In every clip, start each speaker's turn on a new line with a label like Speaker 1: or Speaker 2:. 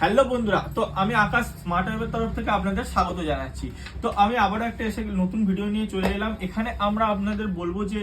Speaker 1: Hello বন্ধুরা, তো আমি আকাশ স্মার্ট ওয়েবের তরফ থেকে আপনাদের স্বাগত জানাচ্ছি। তো আমি আবারও একটা নতুন ভিডিও নিয়ে চলে এলাম। এখানে আমরা আপনাদের বলবো যে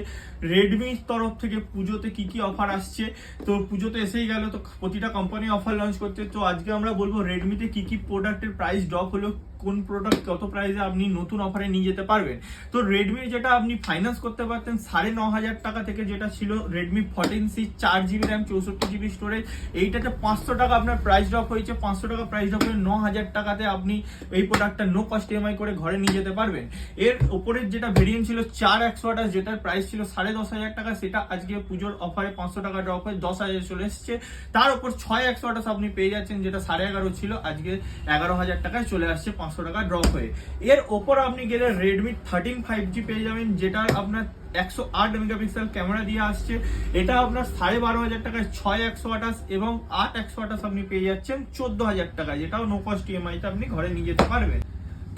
Speaker 1: রেডমির তরফ থেকে পুজোতে কি কি অফার আসছে। তো পুজোতে এসেই গেল, তো প্রতিটা কোম্পানি অফার লঞ্চ করছে। তো আজকে আমরা বলবো রেডমিতে কি কি প্রোডাক্টের প্রাইস ড্রপ হলো, কোন প্রোডাক্ট কত প্রাইসে আপনি নতুন অফারে নিয়ে যেতে পারবেন। তো রেডমি যেটা আপনি ফাইন্যান্স করতে পারতেন 9,500 টাকা থেকে, যেটা ছিল Redmi 14C 4GB RAM 64GB storage, এইটাতে 500 টাকা আপনার প্রাইস ড্রপ হয়েছে। 500 টাকা প্রাইস ড্রপ হয়ে 9,000 টাকাতে আপনি এই প্রোডাক্টটা নো কস্ট ইএমআই করে ঘরে নিয়ে যেতে পারবেন। এর উপরের যেটা ভেরিয়েন্ট ছিল 4128, যেটার প্রাইস ছিল 10,500 টাকা, সেটা আজকে পুজোর অফারে 500 টাকা ড্রপ হয়ে 10,000 চলে এসছে। তার উপর 6128 আপনি পেয়ে যাচ্ছেন, যেটা 11,500 ছিল, আজকে 11,000 টাকায় চলে আসছে 500 টাকা ড্রপ হয়ে। এর ওপর আপনি গেলে রেডমি 13 5G পেয়ে যাবেন, যেটা আপনার 108 মেগাপিক্সেল ক্যামেরা দিয়ে আসছে। এটা আপনার 12,500 টাকায় 6128 এবং 8128 আপনি পেয়ে যাচ্ছেন 14,000 টাকায়, যেটাও নো কস্ট ইএমআইতে আপনি ঘরে নিয়ে যেতে পারবেন।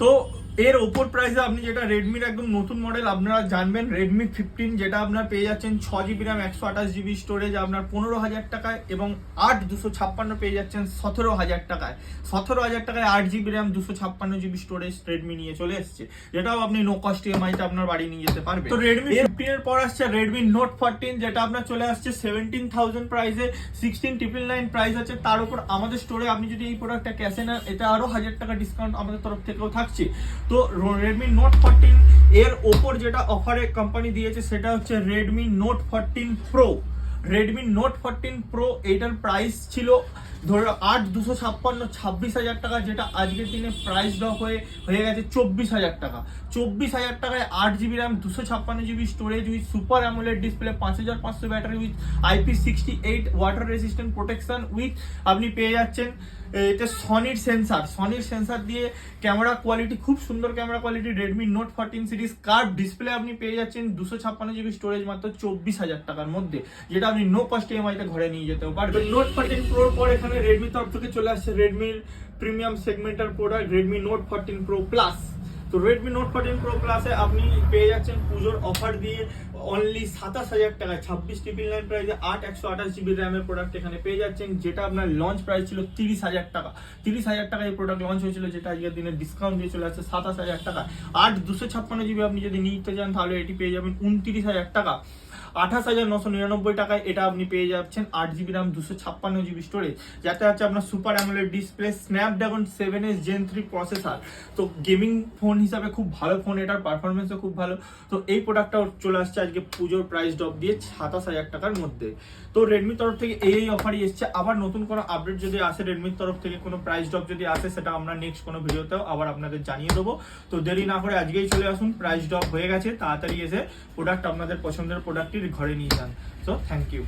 Speaker 1: তো এর ওপর প্রাইসে আপনি যেটা রেডমির একদম নতুন মডেল আপনারা জানবেন, রেডমি 15, যেটা আপনার পেয়ে যাচ্ছেন 6GB র্যাম 128GB স্টোরেজ আপনার 15,000 টাকায় এবং 8/256 পেয়ে যাচ্ছেন 17,000 টাকায়। 17,000 টাকায় 8GB RAM 256GB storage Redmi নিয়ে চলে এসছে, যেটাও আপনি নো কস্ট ইএমআইতে আপনার বাড়ি নিয়ে যেতে পারবেন। তো রেডমি 15 এর পর আসছে রেডমি নোট 14, যেটা আপনার চলে আসছে 17,000 প্রাইসে। 16,999 প্রাইস আছে। তার উপর আমাদের স্টোরে আপনি যদি এই প্রোডাক্টটা ক্যাশে নেন, এটা আরো 1000 টাকা ডিসকাউন্ট আমাদের তরফ থেকেও থাকছে। তো রেডমি নোট 14 এর ওপর যেটা অফারে কোম্পানি দিয়েছে সেটা হচ্ছে Redmi Note 14 pro. Redmi Note 14 pro এইটার প্রাইস ছিল ধরো 8/256 26,000 টাকা, যেটা আজকের দিনে প্রাইস ড্রপ হয়ে গেছে 24,000 টাকা। 24,000 টাকায় 8GB RAM 256GB storage with super AMOLED display, 5500 battery with IP68 water resistant protection with আপনি পেয়ে যাচ্ছেন এটা সনির সেন্সার দিয়ে ক্যামেরা কোয়ালিটি, খুব সুন্দর camera quality. Redmi Note 14 series curve display আপনি পেয়ে যাচ্ছেন 256GB স্টোরেজ মাত্র 24,000 টাকার মধ্যে, যেটা আপনি নো কস্ট ইএমআইতে ঘরে নিয়ে যেতেও পারবেন। নোট 14 প্রোর পর এখানে রেডমি তরফ থেকে চলে আসছে রেডমির premium segmental product Redmi Note 14 pro plus. তো রেডমি নোট 14 প্রো প্লাসে আপনি পেয়ে যাচ্ছেন পুজোর অফার দিয়ে অনলি 27,000 টাকায় 26,999 প্রাইসে 8/128GB র্যামের প্রোডাক্ট এখানে পেয়ে যাচ্ছেন, যেটা আপনার লঞ্চ প্রাইস ছিল 30,000 টাকা। 30,000 টাকায় এই প্রোডাক্ট লঞ্চ হয়েছিল, যেটা আজকের দিনে ডিসকাউন্ট দিয়ে চলে আসছে 27,000 টাকা। 8/256GB আপনি যদি নিতে চান তাহলে এটি পেয়ে যাবেন 29,000 টাকা। 28,999 টাকায় এটা আপনি পেয়ে যাচ্ছেন 8GB র্যাম 256GB স্টোরেজ, যাতে আছে আপনার super AMOLED display, Snapdragon 7S Gen 3 processor. তো গেমিং ফোন হিসাবে খুব ভালো ফোন, এটার পারফরমেন্সও খুব ভালো। তো এই প্রোডাক্টটাও চলে আসছে আজকে পুজোর প্রাইস ড্রপ দিয়ে 27,000 টাকার মধ্যে। তো রেডমির তরফ থেকে এই অফারই এসছে। আবার নতুন কোনো আপডেট যদি আসে, রেডমির তরফ থেকে কোনো প্রাইস ড্রপ যদি আসে, সেটা আমরা নেক্সট কোনো ভিডিওতেও আবার আপনাদের জানিয়ে দেবো। তো দেরি না করে আজকেই চলে আসুন, প্রাইস ড্রপ হয়ে গেছে, তাড়াতাড়ি এসে প্রোডাক্ট আপনাদের পছন্দের প্রোডাক্টটি ঘরে নিয়ে যান। So thank you.